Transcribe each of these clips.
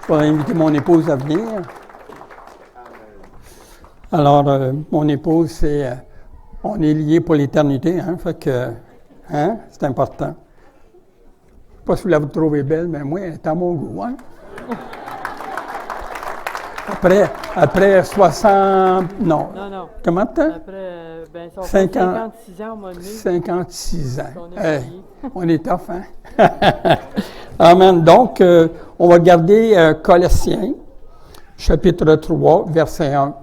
Je vais inviter mon épouse à venir. Alors, mon épouse, on est liés pour l'éternité, hein, fait que, hein, c'est important. Je ne sais pas si vous la trouvez belle, mais moi, elle est à mon goût, hein. Après 60... Non. Non. Comment de temps? Après, ça 56 ans au mois de mai. 56 ans. Hey, on est tough, hein? Amen. Donc, on va regarder Colossiens, chapitre 3, verset 1.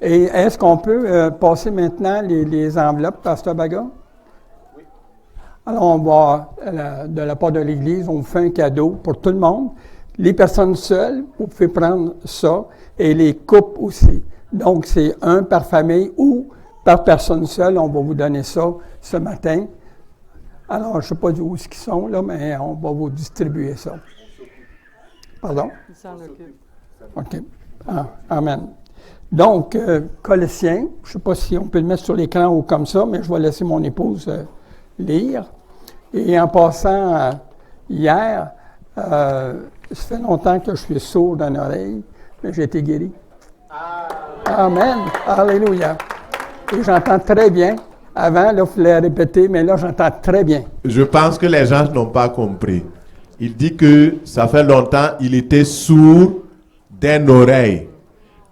Et est-ce qu'on peut passer maintenant les enveloppes, Pasteur Baga? Oui. Alors, on va, de la part de l'Église, on vous fait un cadeau pour tout le monde. Les personnes seules, vous pouvez prendre ça, et les couples aussi. Donc, c'est un par famille ou par personne seule. On va vous donner ça ce matin. Alors, je ne sais pas où ils sont, là, mais on va vous distribuer ça. Pardon? Il s'en occupe. OK. Ah, amen. Donc, Colossiens, je ne sais pas si on peut le mettre sur l'écran ou comme ça, mais je vais laisser mon épouse lire. Et en passant, hier, ça fait longtemps que je suis sourd d'une oreille, mais j'ai été guéri. Amen. Alléluia. Et j'entends très bien. Avant, là, il fallait répéter, mais là, j'entends très bien. Je pense que les gens n'ont pas compris. Il dit que ça fait longtemps, il était sourd d'une oreille.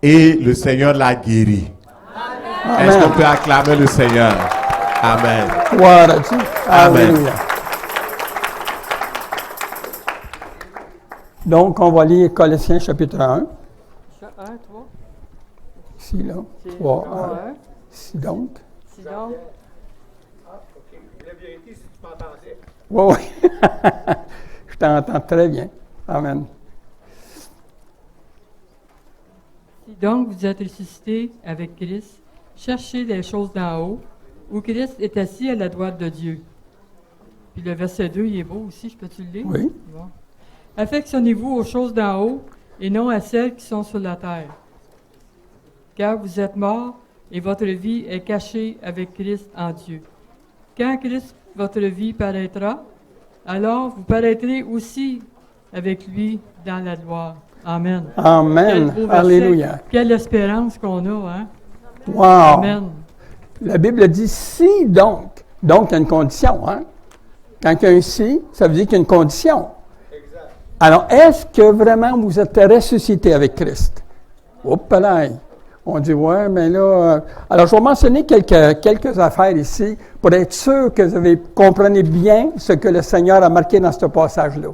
Et le Seigneur l'a guéri. Amen. Est-ce qu'on peut acclamer le Seigneur? Amen. Gloire à Dieu. Alléluia. Donc, on va lire Colossiens chapitre 1. 1, 3. Ici, là. 3, 1. Ici, donc. Si donc. OK. La vérité, si tu m'entendais. Oui. Je t'entends très bien. Amen. Si donc vous êtes ressuscités avec Christ, cherchez les choses d'en haut, où Christ est assis à la droite de Dieu. Puis le verset 2, il est beau aussi, je peux-tu le lire? Oui. Bon. Affectionnez-vous aux choses d'en haut et non à celles qui sont sur la terre. Car vous êtes morts et votre vie est cachée avec Christ en Dieu. Quand Christ, votre vie, paraîtra, alors vous paraîtrez aussi avec lui dans la gloire. Amen. Amen. Alléluia. Quelle espérance qu'on a, hein? Wow. Amen. La Bible dit si donc. Donc, il y a une condition, hein? Quand il y a un si, ça veut dire qu'il y a une condition. Exact. Alors, est-ce que vraiment vous êtes ressuscité avec Christ? Oups là. On dit, ouais, mais là... Alors, je vais mentionner quelques affaires ici pour être sûr que vous comprenez bien ce que le Seigneur a marqué dans ce passage-là.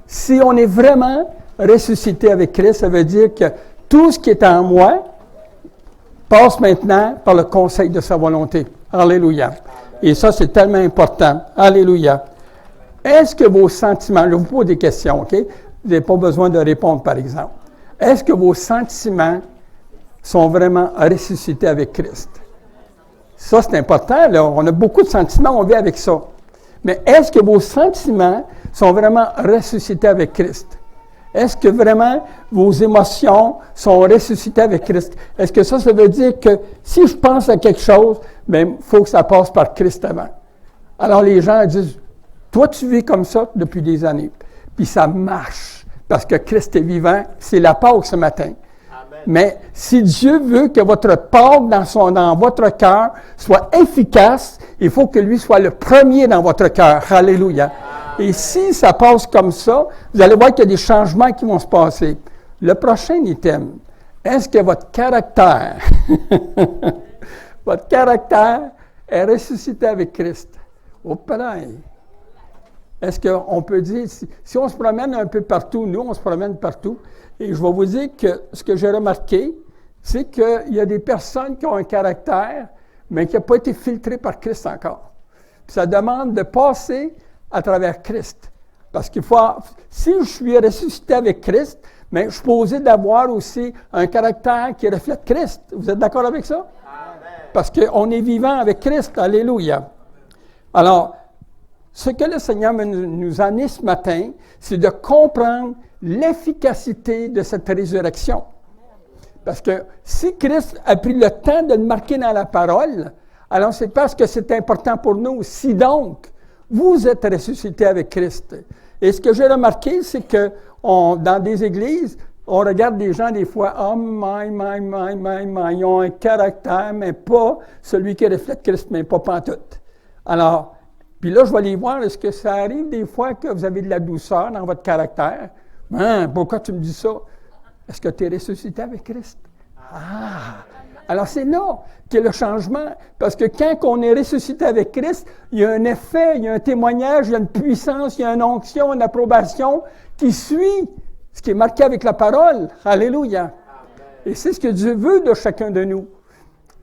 Si on est vraiment ressuscité avec Christ, ça veut dire que tout ce qui est en moi passe maintenant par le conseil de sa volonté. Alléluia. Et ça, c'est tellement important. Alléluia. Est-ce que vos sentiments... Je vous pose des questions, OK? Vous n'avez pas besoin de répondre, par exemple. Est-ce que vos sentiments sont vraiment ressuscités avec Christ? Ça, c'est important, là. On a beaucoup de sentiments, on vit avec ça. Mais est-ce que vos sentiments sont vraiment ressuscités avec Christ? Est-ce que vraiment vos émotions sont ressuscitées avec Christ? Est-ce que ça veut dire que si je pense à quelque chose, bien, il faut que ça passe par Christ avant? Alors, les gens disent, toi, tu vis comme ça depuis des années. Puis ça marche, parce que Christ est vivant. C'est la Pâque ce matin. Amen. Mais si Dieu veut que votre Pâque dans votre cœur soit efficace, il faut que lui soit le premier dans votre cœur. Alléluia. Amen. Et si ça passe comme ça, vous allez voir qu'il y a des changements qui vont se passer. Le prochain item, est-ce que votre caractère, votre caractère est ressuscité avec Christ? Au pareil. Est-ce qu'on peut dire, si on se promène un peu partout, nous, on se promène partout, et je vais vous dire que ce que j'ai remarqué, c'est qu'il y a des personnes qui ont un caractère, mais qui n'a pas été filtré par Christ encore. Puis ça demande de passer à travers Christ. Parce qu'il faut, si je suis ressuscité avec Christ, mais je suis posé d'avoir aussi un caractère qui reflète Christ. Vous êtes d'accord avec ça? Amen. Parce qu'on est vivant avec Christ. Alléluia. Alors, ce que le Seigneur nous a amené ce matin, c'est de comprendre l'efficacité de cette résurrection. Parce que si Christ a pris le temps de le marquer dans la parole, alors c'est parce que c'est important pour nous. Si donc, vous êtes ressuscité avec Christ. Et ce que j'ai remarqué, c'est que dans des églises, On regarde des gens des fois, oh ils ont un caractère, mais pas celui qui reflète Christ, mais pas pantoute. Alors, puis là, je vais aller voir, est-ce que ça arrive des fois que vous avez de la douceur dans votre caractère? Hein, pourquoi tu me dis ça? Est-ce que tu es ressuscité avec Christ? Ah! Alors, c'est là qu'est le changement. Parce que quand on est ressuscité avec Christ, il y a un effet, il y a un témoignage, il y a une puissance, il y a une onction, une approbation qui suit ce qui est marqué avec la parole. Alléluia. Et c'est ce que Dieu veut de chacun de nous.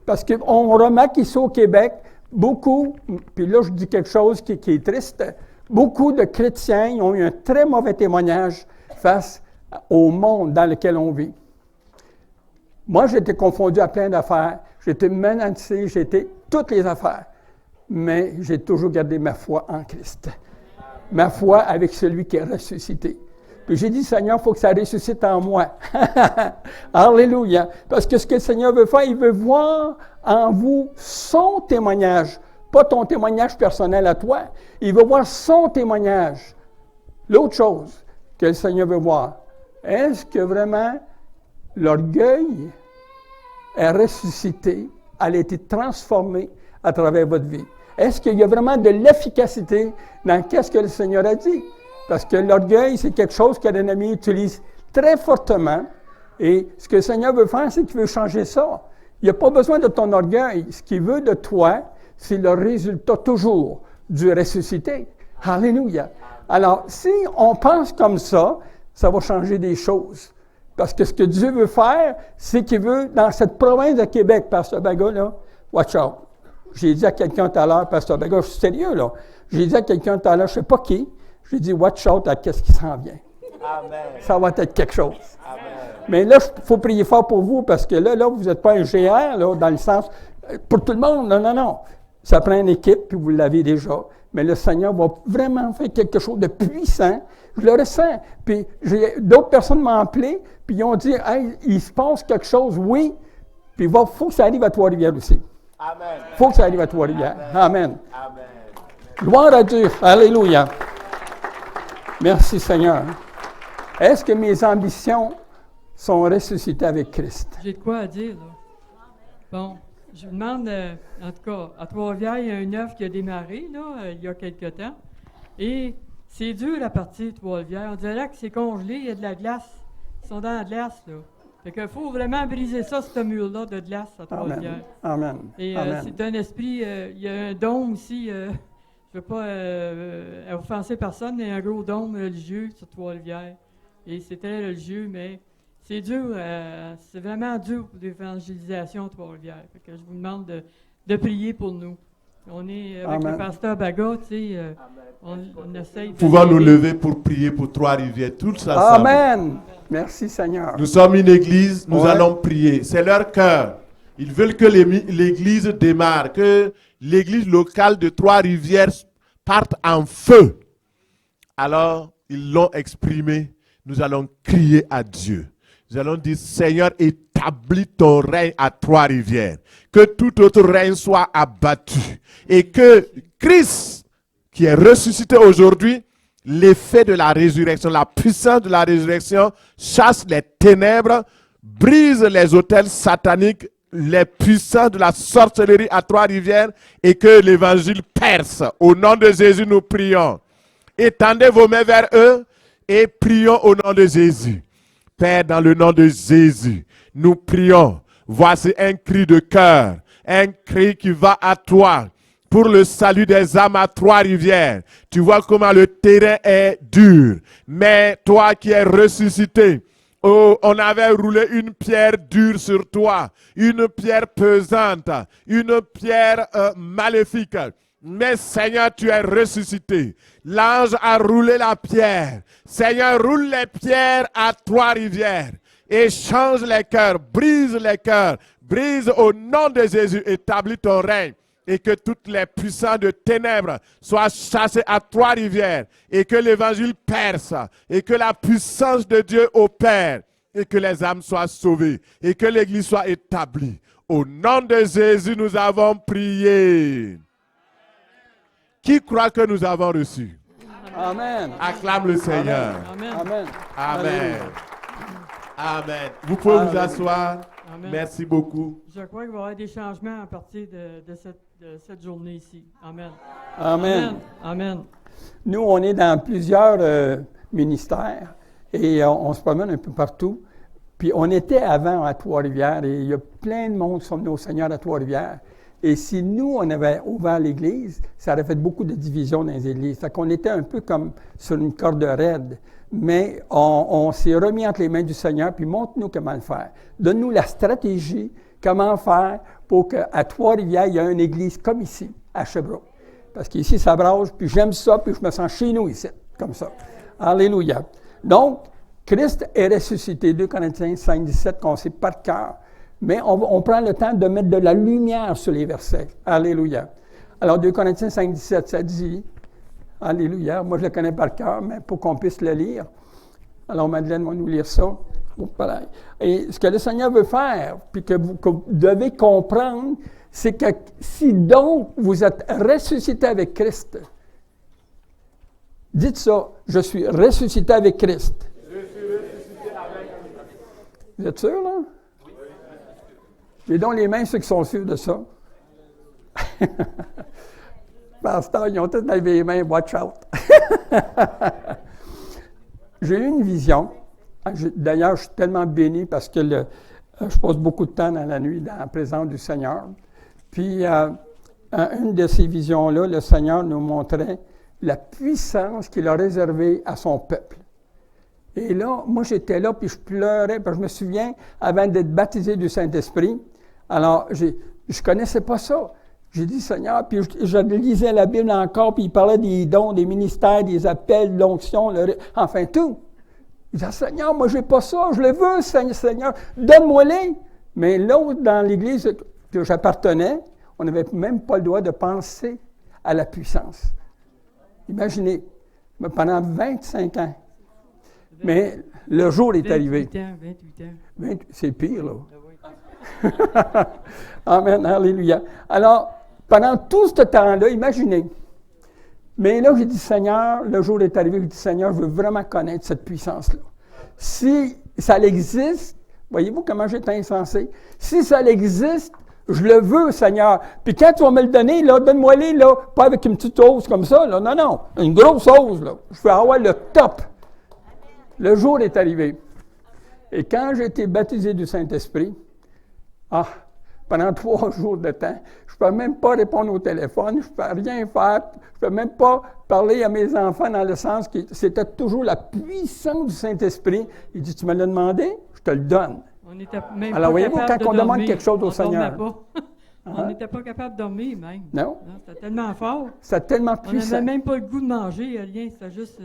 Parce qu'on remarque ici au Québec, beaucoup, puis là je dis quelque chose qui est triste, beaucoup de chrétiens ont eu un très mauvais témoignage face au monde dans lequel on vit. Moi, j'étais confondu à plein d'affaires. J'étais menacé, j'étais toutes les affaires. Mais j'ai toujours gardé ma foi en Christ. Ma foi avec celui qui est ressuscité. Puis j'ai dit, Seigneur, il faut que ça ressuscite en moi. Alléluia. Parce que ce que le Seigneur veut faire, il veut voir en vous son témoignage. Pas ton témoignage personnel à toi. Il veut voir son témoignage. L'autre chose que le Seigneur veut voir, est-ce que vraiment l'orgueil est ressuscité, elle a été transformée à travers votre vie? Est-ce qu'il y a vraiment de l'efficacité dans ce que le Seigneur a dit? Parce que l'orgueil, c'est quelque chose que l'ennemi utilise très fortement. Et ce que le Seigneur veut faire, c'est qu'il veut changer ça. Il n'y a pas besoin de ton orgueil. Ce qu'il veut de toi, c'est le résultat toujours du ressuscité. Alléluia. Alors, si on pense comme ça va changer des choses. Parce que ce que Dieu veut faire, c'est qu'il veut, dans cette province de Québec, Pasteur Baga, là, watch out. J'ai dit à quelqu'un tout à l'heure, Pasteur Baga, je suis sérieux, là. J'ai dit à quelqu'un tout à l'heure, je ne sais pas qui, j'ai dit, watch out à qu'est-ce qui s'en vient. Amen. Ça va être quelque chose. Amen. Mais là, il faut prier fort pour vous, parce que là vous n'êtes pas un GR, là, dans le sens, pour tout le monde, non. Ça prend une équipe, puis vous l'avez déjà. Mais le Seigneur va vraiment faire quelque chose de puissant. Je le ressens. Puis d'autres personnes m'ont appelé, puis ils ont dit, hey, il se passe quelque chose, oui. Puis il faut que ça arrive à Trois-Rivières aussi. Amen. Il faut que ça arrive à Trois-Rivières. Amen. Amen. Gloire à Dieu. Alléluia. Merci Seigneur. Est-ce que mes ambitions sont ressuscitées avec Christ? J'ai de quoi à dire, là. Bon, je vous demande, en tout cas, à Trois-Rivières, il y a un œuf qui a démarré, là, il y a quelque temps. Et c'est dur à partir de Trois-Rivières. On dirait que c'est congelé, il y a de la glace. Ils sont dans la glace, là. Fait qu'il faut vraiment briser ça, ce mur-là de glace à Trois-Rivières. Amen. Et Amen. c'est un esprit, il y a un dôme ici, je ne veux pas offenser personne, mais un gros dôme religieux sur Trois-Rivières. Et c'est très religieux, mais c'est dur, c'est vraiment dur pour l'évangélisation à Trois-Rivières. Fait que je vous demande de prier pour nous. On est avec Amen. le pasteur Baga, tu sais, on essaye de... Nous pouvons nous lever pour prier pour Trois-Rivières, tous ensemble. Amen. Merci Seigneur. Nous sommes une église, nous Ouais. allons prier. C'est leur cœur. Ils veulent que l'église démarre, que l'église locale de Trois-Rivières parte en feu. Alors, ils l'ont exprimé. Nous allons crier à Dieu. Nous allons dire, Seigneur, établis ton règne à Trois-Rivières. Que tout autre règne soit abattu. Et que Christ, qui est ressuscité aujourd'hui, l'effet de la résurrection, la puissance de la résurrection, chasse les ténèbres, brise les autels sataniques, les puissances de la sorcellerie à Trois-Rivières et que l'évangile perce. Au nom de Jésus, nous prions. Étendez vos mains vers eux et prions au nom de Jésus. Père, dans le nom de Jésus, nous prions. Voici un cri de cœur, un cri qui va à toi pour le salut des âmes à Trois-Rivières. Tu vois comment le terrain est dur, mais toi qui es ressuscité, oh, on avait roulé une pierre dure sur toi, une pierre pesante, une pierre maléfique. Mais Seigneur, tu es ressuscité. L'ange a roulé la pierre. Seigneur, roule les pierres à Trois-Rivières et change les cœurs, brise les cœurs, brise au nom de Jésus, établis ton règne. Et que toutes les puissances de ténèbres soient chassées à Trois-Rivières. Et que l'évangile perce. Et que la puissance de Dieu opère. Et que les âmes soient sauvées. Et que l'église soit établie. Au nom de Jésus, nous avons prié. Qui croit que nous avons reçu? Amen. Acclame le Seigneur. Amen. Amen. Amen. Amen. Vous pouvez vous Amen. asseoir. Amen. Merci beaucoup. Je crois qu'il va y avoir des changements à partir de cette journée ici. Amen. Amen. Amen. Nous, on est dans plusieurs ministères et on se promène un peu partout. Puis on était avant à Trois-Rivières et il y a plein de monde qui sont venus au Seigneur à Trois-Rivières. Et si nous, on avait ouvert l'Église, ça aurait fait beaucoup de divisions dans les églises. Fait qu'on était un peu comme sur une corde raide. Mais on s'est remis entre les mains du Seigneur, puis montre-nous comment le faire. Donne-nous la stratégie, comment faire pour qu'à Trois-Rivières, il y ait une église comme ici, à Sherbrooke. Parce qu'ici, ça brasse, puis j'aime ça, puis je me sens chez nous ici, comme ça. Alléluia. Donc, Christ est ressuscité, 2 Corinthiens 5, 17, qu'on sait par cœur. Mais on prend le temps de mettre de la lumière sur les versets. Alléluia. Alors, 2 Corinthiens 5, 17, ça dit... Alléluia. Moi, je le connais par cœur, mais pour qu'on puisse le lire. Alors, Madeleine va nous lire ça. Et ce que le Seigneur veut faire, puis que vous devez comprendre, c'est que si donc vous êtes ressuscité avec Christ, dites ça, je suis ressuscité avec Christ. Je suis ressuscité avec Christ. Vous êtes sûr, là? Oui. J'ai donc les mains ceux qui sont sûrs de ça. Pasteur, ils ont tous levé les mains, watch out. J'ai eu une vision. D'ailleurs, je suis tellement béni parce que je passe beaucoup de temps dans la nuit dans la présence du Seigneur. Puis, une de ces visions-là, le Seigneur nous montrait la puissance qu'il a réservée à son peuple. Et là, moi, j'étais là, puis je pleurais, parce que je me souviens, avant d'être baptisé du Saint-Esprit, alors, je ne connaissais pas ça. J'ai dit, Seigneur, puis je lisais la Bible encore, puis il parlait des dons, des ministères, des appels, de l'onction, enfin tout. Il dit, Seigneur, moi, je n'ai pas ça, je le veux, Seigneur, donne-moi-les. Mais là, dans l'Église que j'appartenais, on n'avait même pas le droit de penser à la puissance. Imaginez, pendant 25 ans. Mais le jour est arrivé. 28 ans. C'est pire, là. Amen, alléluia. Alors, pendant tout ce temps-là, imaginez. Mais là, j'ai dit, Seigneur, le jour est arrivé, j'ai dit, Seigneur, je veux vraiment connaître cette puissance-là. Si ça existe, voyez-vous comment j'étais insensé? Si ça existe, je le veux, Seigneur. Puis quand tu vas me le donner, là, donne-moi-les, là, pas avec une petite hausse comme ça, là. Non, non, une grosse hausse, là. Je veux avoir le top. Le jour est arrivé. Et quand j'ai été baptisé du Saint-Esprit, pendant 3 jours de temps, je ne peux même pas répondre au téléphone, je ne peux rien faire, je ne peux même pas parler à mes enfants dans le sens que c'était toujours la puissance du Saint-Esprit. Il dit, tu me l'as demandé, je te le donne. On n'était même Alors, pas voyez-vous, capable quand on de demande dormir, quelque chose au Seigneur. dormait pas. On n'était pas capable de dormir, même. Non. C'était tellement fort. C'était tellement On puissant. n'avait même pas le goût de manger, rien. C'était juste...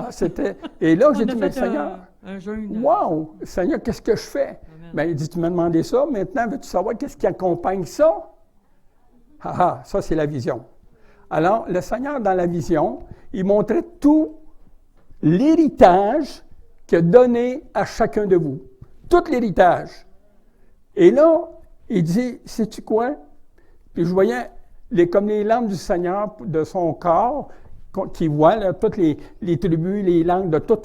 C'était... Et là, j'ai on dit, a mais fait Seigneur, un jeûne. wow, Seigneur, qu'est-ce que je fais? Amen. Bien, il dit, tu m'as demandé ça, maintenant, veux-tu savoir qu'est-ce qui accompagne ça? Ça, c'est la vision. Alors, le Seigneur, dans la vision, il montrait tout l'héritage qu'il a donné à chacun de vous. Tout l'héritage. Et là, il dit, sais-tu quoi? Puis je voyais comme les lampes du Seigneur de son corps, qui voit là, toutes les tribus, les langues de tout.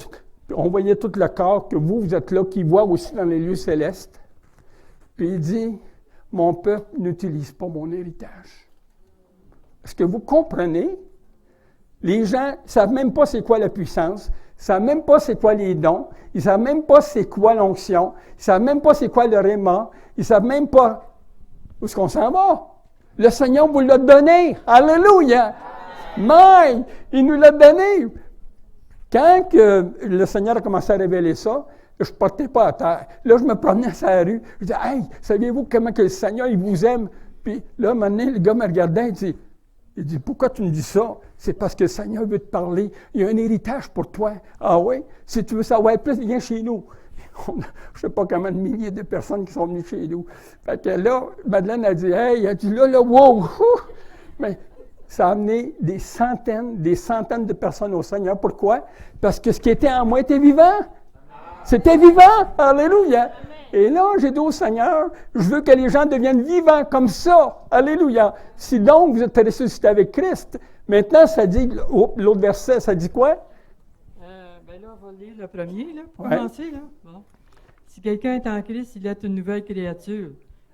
On voyait tout le corps que vous êtes là, qui voit aussi dans les lieux célestes. Puis il dit, mon peuple n'utilise pas mon héritage. Est-ce que vous comprenez? Les gens ne savent même pas c'est quoi la puissance, ils ne savent même pas c'est quoi les dons, ils ne savent même pas c'est quoi l'onction, ils ne savent même pas c'est quoi le réma, ils ne savent même pas où est-ce qu'on s'en va. Le Seigneur vous l'a donné. Alléluia! Mais il nous l'a donné. Quand le Seigneur a commencé à révéler ça, je ne portais pas à terre. Là, je me promenais sur la rue. Je disais, hey, saviez-vous comment que le Seigneur, il vous aime? Puis là, un moment donné, le gars me regardait, il dit, pourquoi tu me dis ça? C'est parce que le Seigneur veut te parler. Il y a un héritage pour toi. Ah oui? Si tu veux savoir plus, viens chez nous. Je ne sais pas combien de milliers de personnes qui sont venues chez nous. Fait que là, Madeleine a dit, hey, elle a dit, là, wow! Mais ça a amené des centaines de personnes au Seigneur. Pourquoi? Parce que ce qui était en moi était vivant. C'était vivant. Alléluia. Et là, j'ai dit au Seigneur, je veux que les gens deviennent vivants comme ça. Alléluia. Si donc vous êtes ressuscité avec Christ, maintenant, ça dit, l'autre verset, ça dit quoi? Ben là, on va lire le premier, là, pour Ouais. commencer. Là. Bon. Si quelqu'un est en Christ, il est une nouvelle créature.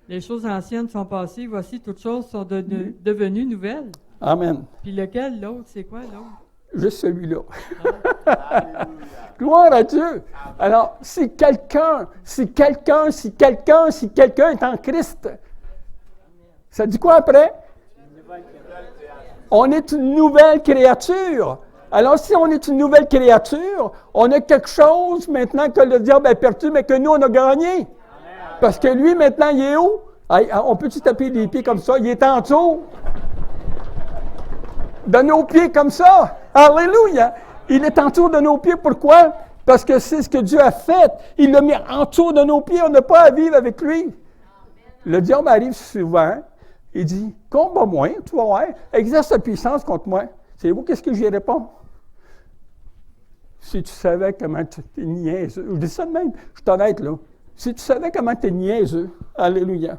Les choses anciennes sont passées, voici toutes choses sont devenues nouvelles. Amen. Puis lequel, l'autre, c'est quoi l'autre? Juste celui-là. Gloire à Dieu. Alors, si quelqu'un est en Christ, ça dit quoi après? On est une nouvelle créature. Alors, si on est une nouvelle créature, on a quelque chose maintenant que le diable a perdu, mais que nous, on a gagné. Parce que lui, maintenant, il est où? On peut-tu taper des pieds comme ça? Il est en dessous de nos pieds comme ça. Alléluia! Il est en dessous de nos pieds. Pourquoi? Parce que c'est ce que Dieu a fait. Il l'a mis en dessous de nos pieds. On n'a pas à vivre avec lui. Le diable arrive souvent. Il dit, combat-moi, tu vas voir. Exerce ta puissance contre moi. Savez-vous qu'est-ce que j'y réponds? Si tu savais comment tu es niaiseux. Je dis ça de même. Je suis honnête, là. Si tu savais comment tu es niaiseux. Alléluia.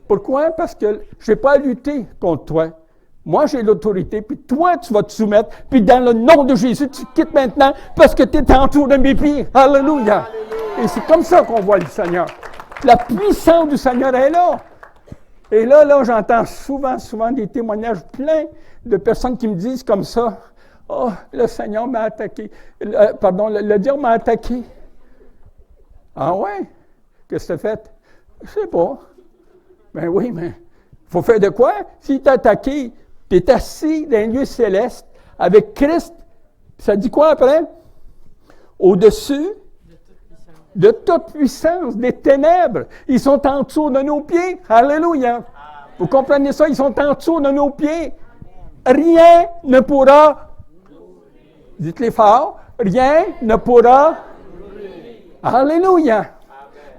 Pourquoi? Parce que je n'ai pas à lutter contre toi. Moi, j'ai l'autorité, puis toi, tu vas te soumettre, puis dans le nom de Jésus, tu quittes maintenant, parce que tu es autour de mes pieds. Alléluia! Et c'est comme ça qu'on voit le Seigneur. La puissance du Seigneur est là. Et là, j'entends souvent des témoignages pleins de personnes qui me disent comme ça, « Oh, le Seigneur m'a attaqué. Le diable m'a attaqué. » Ah ouais? Qu'est-ce que tu as fait? Je sais pas. Ben oui, mais il faut faire de quoi? S'il t'a attaqué, tu es assis dans un lieu céleste avec Christ. Ça dit quoi après? Au-dessus de toute puissance, des ténèbres. Ils sont en dessous de nos pieds. Alléluia. Vous comprenez ça? Ils sont en dessous de nos pieds. Rien ne pourra, dites-les fort, rien ne pourra. Alléluia.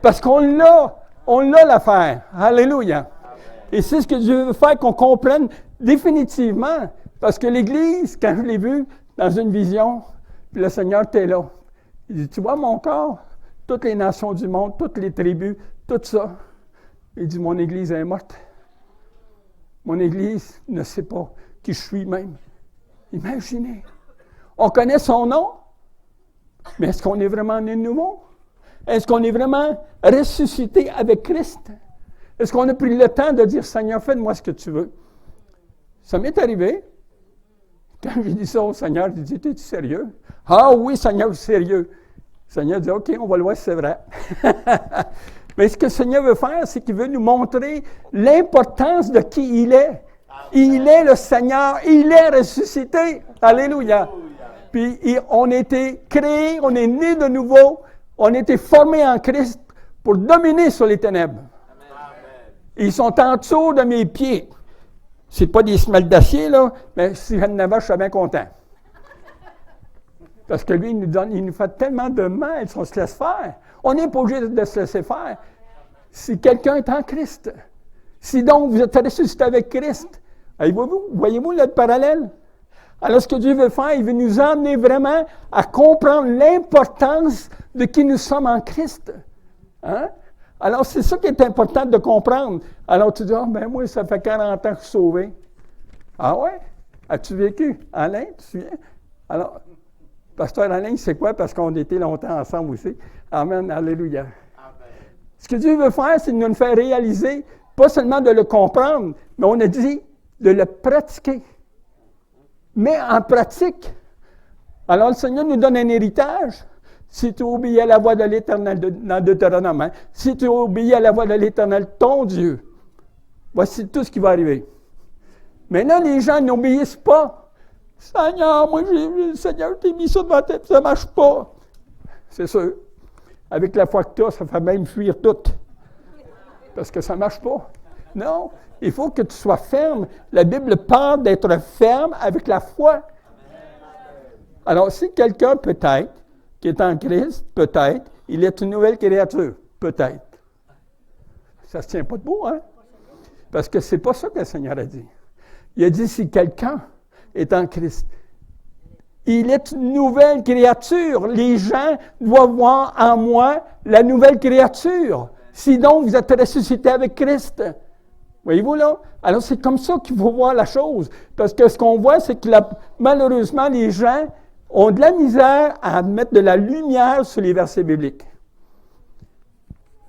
Parce qu'on l'a l'affaire. Alléluia. Et c'est ce que Dieu veut faire, qu'on comprenne définitivement. Parce que l'Église, quand je l'ai vue dans une vision, puis le Seigneur était là. Il dit, tu vois mon corps? Toutes les nations du monde, toutes les tribus, tout ça. Il dit, mon Église est morte. Mon Église ne sait pas qui je suis même. Imaginez. On connaît son nom, mais est-ce qu'on est vraiment né de nouveau? Est-ce qu'on est vraiment ressuscité avec Christ? Est-ce qu'on a pris le temps de dire, Seigneur, fais de moi ce que tu veux? Ça m'est arrivé. Quand j'ai dit ça au Seigneur, j'ai dit, es-tu sérieux? Ah oui, Seigneur, je suis sérieux. Le Seigneur dit, OK, on va le voir si c'est vrai. Mais ce que le Seigneur veut faire, c'est qu'il veut nous montrer l'importance de qui il est. Il est le Seigneur, il est ressuscité. Alléluia. Puis on a été créés, on est nés de nouveau, on a été formés en Christ pour dominer sur les ténèbres. Ils sont en dessous de mes pieds. C'est pas des semelles d'acier, là, mais si j'en avais, je serais bien content. Parce que lui, il nous fait tellement de mal si on se laisse faire. On n'est pas obligé de se laisser faire. Si quelqu'un est en Christ, si donc vous êtes ressuscité avec Christ, voyez-vous le parallèle? Alors, ce que Dieu veut faire, il veut nous emmener vraiment à comprendre l'importance de qui nous sommes en Christ. Hein? Alors, c'est ça qui est important de comprendre. Alors, tu dis, moi, ça fait 40 ans que je suis sauvé. Ah ouais? As-tu vécu? Alain, tu te souviens? Alors, Pasteur Alain, c'est quoi? Parce qu'on était longtemps ensemble aussi. Amen, alléluia. Amen. Ce que Dieu veut faire, c'est de nous faire réaliser, pas seulement de le comprendre, mais on a dit de le pratiquer. Mais en pratique. Alors, le Seigneur nous donne un héritage. Si tu obéis à la voix de l'Éternel, dans Deutéronome, hein? Si tu obéis à la voix de l'Éternel, ton Dieu, voici tout ce qui va arriver. Mais là, les gens n'obéissent pas. Seigneur, Seigneur, je t'ai mis ça devant la tête, ça ne marche pas. C'est sûr. Avec la foi que tu as, ça fait même fuir tout. Parce que ça ne marche pas. Non, il faut que tu sois ferme. La Bible parle d'être ferme avec la foi. Alors, si quelqu'un, peut-être, qui est en Christ, peut-être, il est une nouvelle créature. Peut-être. Ça ne se tient pas debout, hein? Parce que ce n'est pas ça que le Seigneur a dit. Il a dit, si quelqu'un est en Christ, il est une nouvelle créature. Les gens doivent voir en moi la nouvelle créature. Sinon, vous êtes ressuscité avec Christ. Voyez-vous là? Alors, c'est comme ça qu'il faut voir la chose. Parce que ce qu'on voit, c'est que malheureusement, les gens ont de la misère à mettre de la lumière sur les versets bibliques.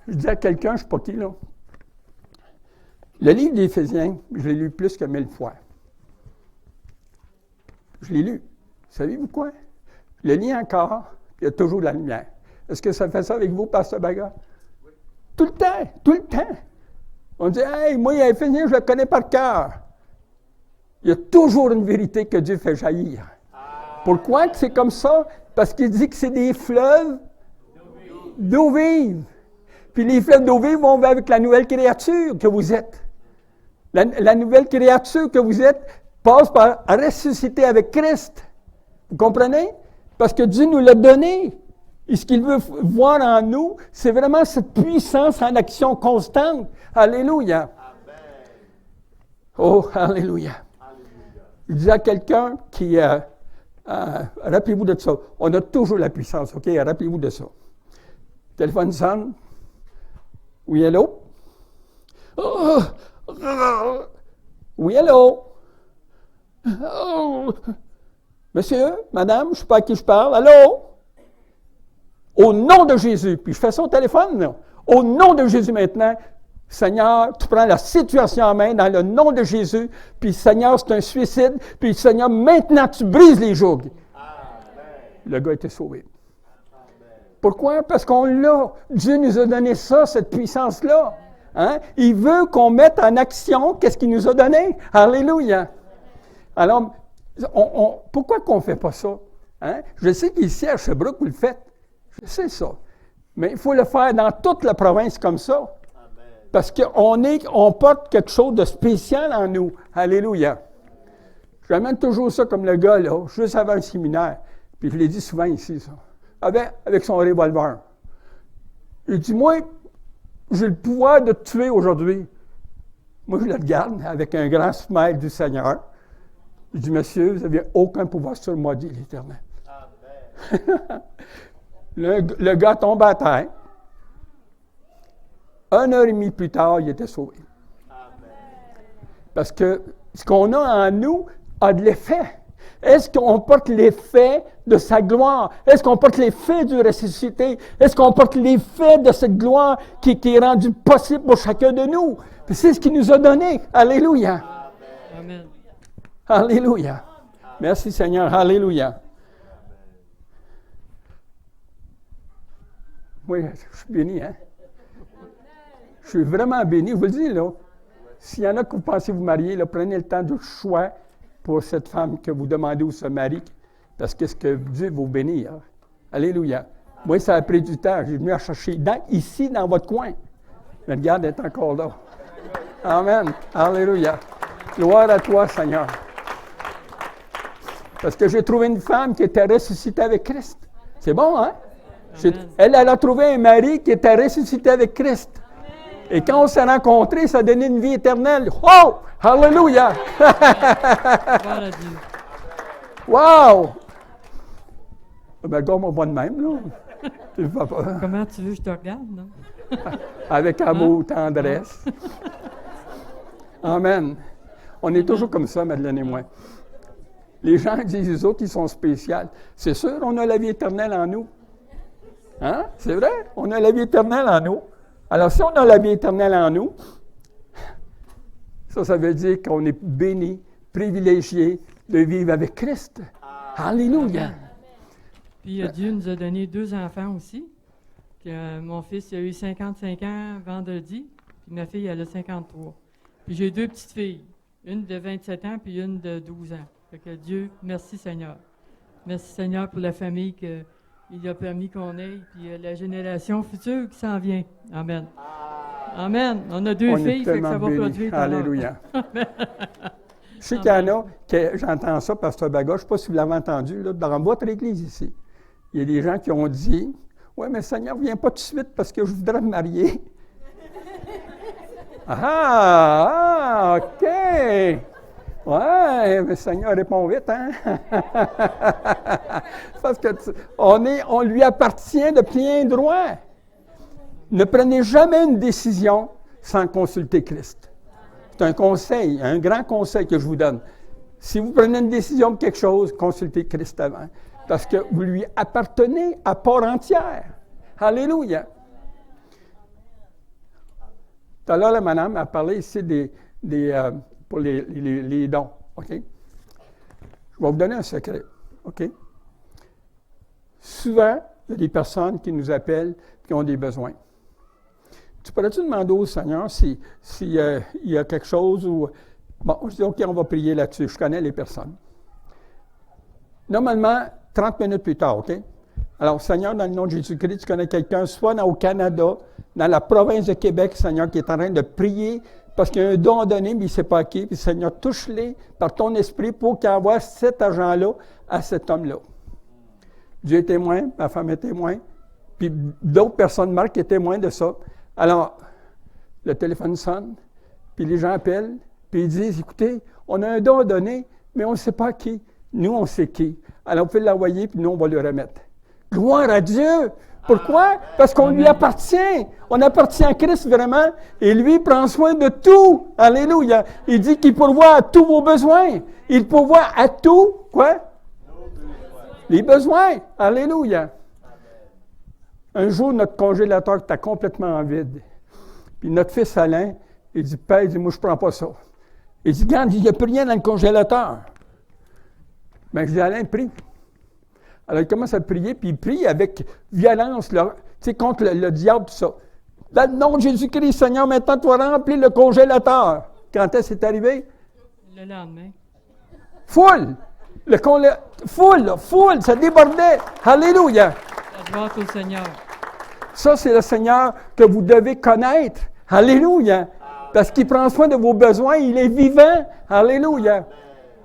Je dis à quelqu'un, je ne sais pas qui, là. Le livre d'Éphésiens, je l'ai lu plus que 1000 fois. Je l'ai lu. Savez-vous quoi? Je le lis encore, puis il y a toujours de la lumière. Est-ce que ça fait ça avec vous, Pasteur Baga? Oui. Tout le temps, tout le temps. On dit, hey, moi, Éphésiens, je le connais par cœur. Il y a toujours une vérité que Dieu fait jaillir. Pourquoi que c'est comme ça? Parce qu'il dit que c'est des fleuves d'eau vive. Puis les fleuves d'eau vive vont avec la nouvelle créature que vous êtes. La nouvelle créature que vous êtes passe par ressusciter avec Christ. Vous comprenez? Parce que Dieu nous l'a donné. Et ce qu'il veut voir en nous, c'est vraiment cette puissance en action constante. Alléluia. Amen. Oh, alléluia. Il disait à quelqu'un qui... rappelez-vous de ça. On a toujours la puissance, OK? Rappelez-vous de ça. Téléphone sonne. Oui, allô? Oh, oui, allô? Oh. Monsieur, madame, je ne sais pas à qui je parle. Allô? Au nom de Jésus. Puis je fais ça au téléphone, là. Au nom de Jésus maintenant, Seigneur, tu prends la situation en main dans le nom de Jésus. Puis Seigneur, c'est un suicide. Puis Seigneur, maintenant, tu brises les jougs. Le gars était sauvé. Pourquoi? Parce qu'on l'a. Dieu nous a donné ça, cette puissance-là. Hein? Il veut qu'on mette en action qu'est-ce qu'il nous a donné. Alléluia. Alors, pourquoi qu'on ne fait pas ça? Hein? Je sais qu'ici, à Sherbrooke, vous le faites. Je sais ça. Mais il faut le faire dans toute la province comme ça. Parce qu'on porte quelque chose de spécial en nous. Alléluia. J'amène toujours ça comme le gars, là, juste avant un séminaire. Puis je l'ai dit souvent ici, ça. Avec son revolver. Il dit, moi, j'ai le pouvoir de te tuer aujourd'hui. Moi, je le regarde avec un grand smile du Seigneur. Je dis, monsieur, vous n'avez aucun pouvoir sur moi, dit l'Éternel. Le gars tombe à terre. 1 heure et demie plus tard, il était sauvé. Parce que ce qu'on a en nous a de l'effet. Est-ce qu'on porte l'effet de sa gloire? Est-ce qu'on porte l'effet du ressuscité? Est-ce qu'on porte l'effet de cette gloire qui est rendue possible pour chacun de nous? Puis c'est ce qu'il nous a donné. Alléluia. Amen. Alléluia. Merci Seigneur. Alléluia. Oui, je suis béni, hein? Je suis vraiment béni. Je vous le dis, là. S'il y en a que vous pensez vous marier, là, prenez le temps du choix pour cette femme que vous demandez où se marie, parce que ce que Dieu vous bénir. Alléluia. Moi, ça a pris du temps. J'ai venu à chercher ici, dans votre coin. Mais regarde, elle est encore là. Amen. Alléluia. Gloire à toi, Seigneur. Parce que j'ai trouvé une femme qui était ressuscitée avec Christ. C'est bon, hein? Elle a trouvé un mari qui était ressuscité avec Christ. Et quand on s'est rencontrés, ça a donné une vie éternelle. Oh! Alléluia! Wow! Ben, regarde-moi pas de même, là. Comment tu veux que je te regarde, non? Avec amour, tendresse. Amen. On est toujours comme ça, Madeleine et moi. Les gens disent, les autres, ils sont spéciaux. C'est sûr, on a la vie éternelle en nous. Hein? C'est vrai? On a la vie éternelle en nous. Alors, si on a la vie éternelle en nous, ça veut dire qu'on est béni, privilégié de vivre avec Christ. Alléluia. Puis Dieu nous a donné 2 enfants aussi. Mon fils il a eu 55 ans vendredi, puis ma fille elle a 53. Puis j'ai 2 petites filles, une de 27 ans puis une de 12 ans. Fait que Dieu, merci Seigneur. Merci Seigneur pour la famille qu'il a permis qu'on ait, puis la génération future qui s'en vient. Amen. Amen. On a 2 filles, fait que ça va produire. Alléluia. Je sais qu'il y en a, j'entends ça, Pasteur Baga, je ne sais pas si vous l'avez entendu, là, dans votre église ici. Il y a des gens qui ont dit, « Oui, mais Seigneur, viens pas tout de suite parce que je voudrais me marier. » OK. Ouais, mais Seigneur répond vite, hein? Parce que on lui appartient de plein droit. Ne prenez jamais une décision sans consulter Christ. C'est un conseil, un grand conseil que je vous donne. Si vous prenez une décision pour quelque chose, consultez Christ avant. Parce que vous lui appartenez à part entière. Alléluia. Tout à l'heure, la madame a parlé ici pour les dons. OK? Je vais vous donner un secret. OK? Souvent, il y a des personnes qui nous appellent qui ont des besoins. Tu pourrais-tu demander au Seigneur s'il y a quelque chose où... Bon, je dis, OK, on va prier là-dessus. Je connais les personnes. Normalement, 30 minutes plus tard, OK? Alors, Seigneur, dans le nom de Jésus-Christ, tu connais quelqu'un, soit au Canada, dans la province de Québec, Seigneur, qui est en train de prier parce qu'il y a un don à donner, mais il ne sait pas à qui. Puis, Seigneur, touche-les par ton esprit pour qu'il envoie cet argent-là à cet homme-là. Dieu est témoin, ma femme est témoin, puis d'autres personnes, Marc, est témoin de ça. Alors, le téléphone sonne, puis les gens appellent, puis ils disent, écoutez, on a un don à donner, mais on ne sait pas à qui. Nous, on sait qui. Alors, on peut l'envoyer, puis nous, on va le remettre. Gloire à Dieu! Pourquoi? Parce qu'on lui appartient. On appartient à Christ vraiment, et lui prend soin de tout. Alléluia! Il dit qu'il pourvoit à tous vos besoins. Il pourvoit à tout, quoi? Les besoins. Alléluia! Un jour, notre congélateur était complètement vide. Puis notre fils Alain, il dit, Père, il dit, moi, je ne prends pas ça. Il dit, regarde, il n'y a plus rien dans le congélateur. Bien, je dis, Alain, prie. Alors, il commence à prier, puis il prie avec violence, là, contre le diable, tout ça. Dans le nom de Jésus-Christ, Seigneur, maintenant, tu vas remplir le congélateur. Quand est-ce que c'est arrivé? Le lendemain. Full! Full, ça débordait. Alléluia! La gloire au Seigneur. Ça, c'est le Seigneur que vous devez connaître. Alléluia! Parce qu'il prend soin de vos besoins, il est vivant. Alléluia!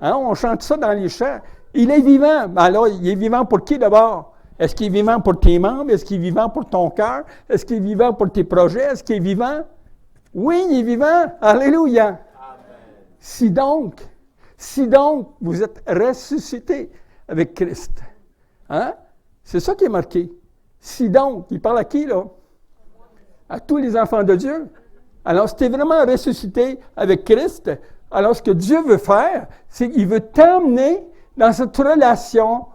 Hein, on chante ça dans les chants. Il est vivant. Mais alors, il est vivant pour qui d'abord? Est-ce qu'il est vivant pour tes membres? Est-ce qu'il est vivant pour ton cœur? Est-ce qu'il est vivant pour tes projets? Est-ce qu'il est vivant? Oui, il est vivant. Alléluia! Amen. Si donc, vous êtes ressuscité avec Christ. Hein? C'est ça qui est marqué. Si donc, il parle à qui, là? À tous les enfants de Dieu. Alors, si tu es vraiment ressuscité avec Christ, alors ce que Dieu veut faire, c'est qu'il veut t'emmener dans cette relation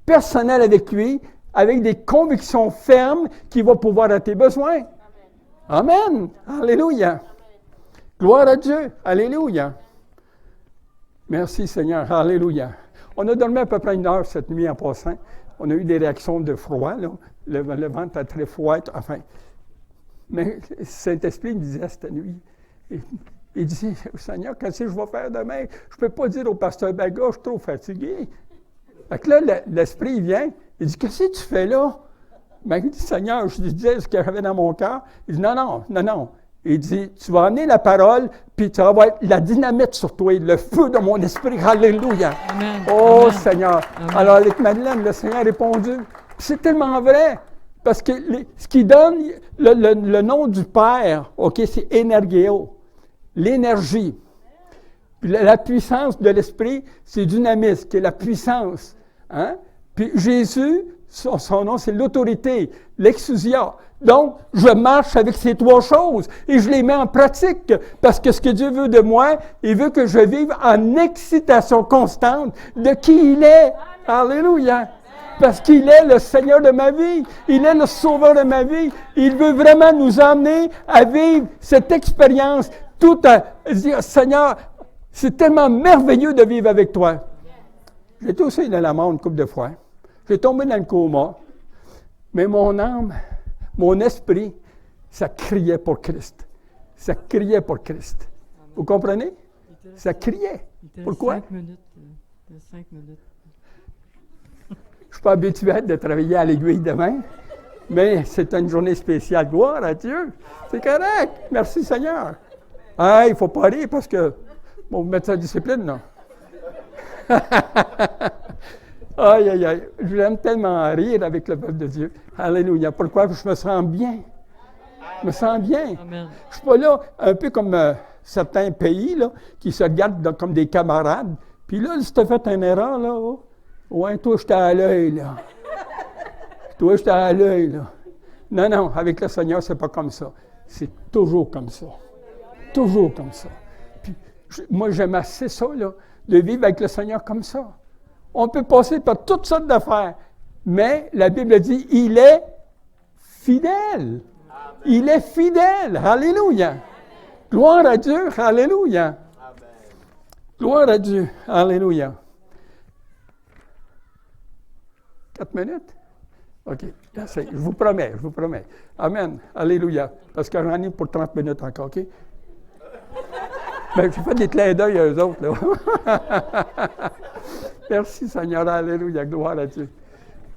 personnelle avec lui, avec des convictions fermes qui vont pouvoir à tes besoins. Amen. Amen. Alléluia. Amen. Gloire à Dieu. Alléluia. Merci Seigneur. Alléluia. On a dormi à peu près 1 heure cette nuit en passant. On a eu des réactions de froid, là. Le ventre était très froid, enfin. Mais Saint-Esprit me disait cette nuit, il dit, Seigneur, qu'est-ce que je vais faire demain? Je ne peux pas dire au pasteur Baga, je suis trop fatigué. Fait que là, l'Esprit vient, il dit, qu'est-ce que tu fais là? Ben, il dit, Seigneur, je lui disais ce que j'avais dans mon cœur. Il dit, non. Il dit, tu vas amener la parole, puis tu vas avoir la dynamite sur toi, le feu de mon esprit. Alléluia. Amen. Oh, Amen. Seigneur. Amen. Alors, avec Madeleine, le Seigneur a répondu. Puis c'est tellement vrai. Parce que ce qui donne le nom du Père, OK, c'est énergéo. L'énergie. Puis la puissance de l'esprit, c'est dynamis, qui est la puissance. Hein? Puis Jésus, son nom, c'est l'autorité, l'exousia. Donc, je marche avec ces 3 choses et je les mets en pratique parce que ce que Dieu veut de moi, il veut que je vive en excitation constante de qui il est. Alléluia! Parce qu'il est le Seigneur de ma vie. Il est le Sauveur de ma vie. Il veut vraiment nous emmener à vivre cette expérience tout à dire, Seigneur, c'est tellement merveilleux de vivre avec toi. J'ai été aussi dans la mort une couple de fois. J'ai tombé dans le coma. Mais mon âme, mon esprit, ça criait pour Christ. Ça criait pour Christ. Vous comprenez? Ça criait. Pourquoi? 5 minutes. 5 minutes. Je ne suis pas habitué de travailler à l'aiguille de main, mais c'est une journée spéciale. Gloire à Dieu. C'est correct. Merci Seigneur. Ah, il ne faut pas rire parce que bon, vous mettez sa discipline, là. Aïe. J'aime tellement rire avec le peuple de Dieu. Alléluia. Pourquoi? Je me sens bien. Je me sens bien. Amen. Je ne suis pas là, un peu comme certains pays, là, qui se regardent comme des camarades. Puis là, si tu as fait une erreur, là, ouais, toi, j'étais à l'œil, là. Toi, j'étais à l'œil, là. Non, avec le Seigneur, c'est pas comme ça. C'est toujours comme ça. Toujours comme ça. Puis, moi, j'aime assez ça, là, de vivre avec le Seigneur comme ça. On peut passer par toutes sortes d'affaires, mais la Bible dit, il est fidèle. Il est fidèle. Alléluia. Gloire à Dieu. Alléluia. Gloire à Dieu. Alléluia. 4 minutes? OK. Je vous promets, je vous promets. Amen. Alléluia. Parce que j'en ai pour 30 minutes encore, OK? Mais j'ai fait des clins d'œil à eux autres, là. Merci, Seigneur. Alléluia. Gloire à Dieu.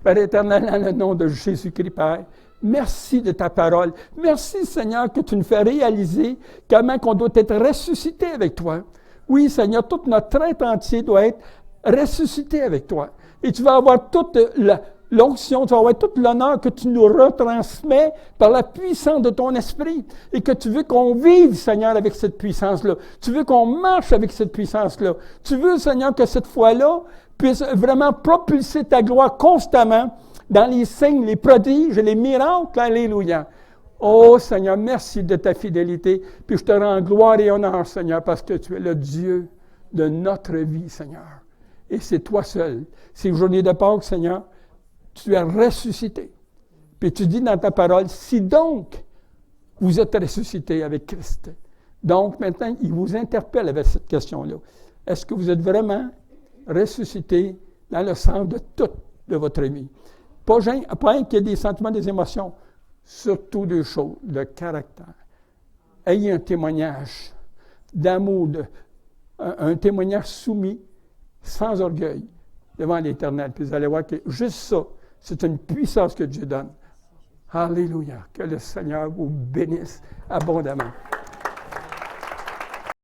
Père éternel, dans le nom de Jésus-Christ, Père, merci de ta parole. Merci, Seigneur, que tu nous fais réaliser comment on doit être ressuscité avec toi. Oui, Seigneur, tout notre être entier doit être ressuscité avec toi. Et tu vas avoir toute l'onction, tu vas avoir tout l'honneur que tu nous retransmets par la puissance de ton esprit. Et que tu veux qu'on vive, Seigneur, avec cette puissance-là. Tu veux qu'on marche avec cette puissance-là. Tu veux, Seigneur, que cette foi-là puisse vraiment propulser ta gloire constamment dans les signes, les prodiges et les miracles. Alléluia. Oh Seigneur, merci de ta fidélité. Puis je te rends gloire et honneur, Seigneur, parce que tu es le Dieu de notre vie, Seigneur. Et c'est toi seul. C'est journée de Pâques, Seigneur, tu es ressuscité. Puis tu dis dans ta parole, si donc vous êtes ressuscité avec Christ. Donc maintenant, il vous interpelle avec cette question-là. Est-ce que vous êtes vraiment ressuscité dans le centre de toute de votre vie? Pas qu'il y ait des sentiments, des émotions. Surtout deux choses, le caractère. Ayez un témoignage d'amour, un témoignage soumis, sans orgueil, devant l'Éternel. Puis vous allez voir que juste ça, c'est une puissance que Dieu donne. Alléluia. Que le Seigneur vous bénisse abondamment.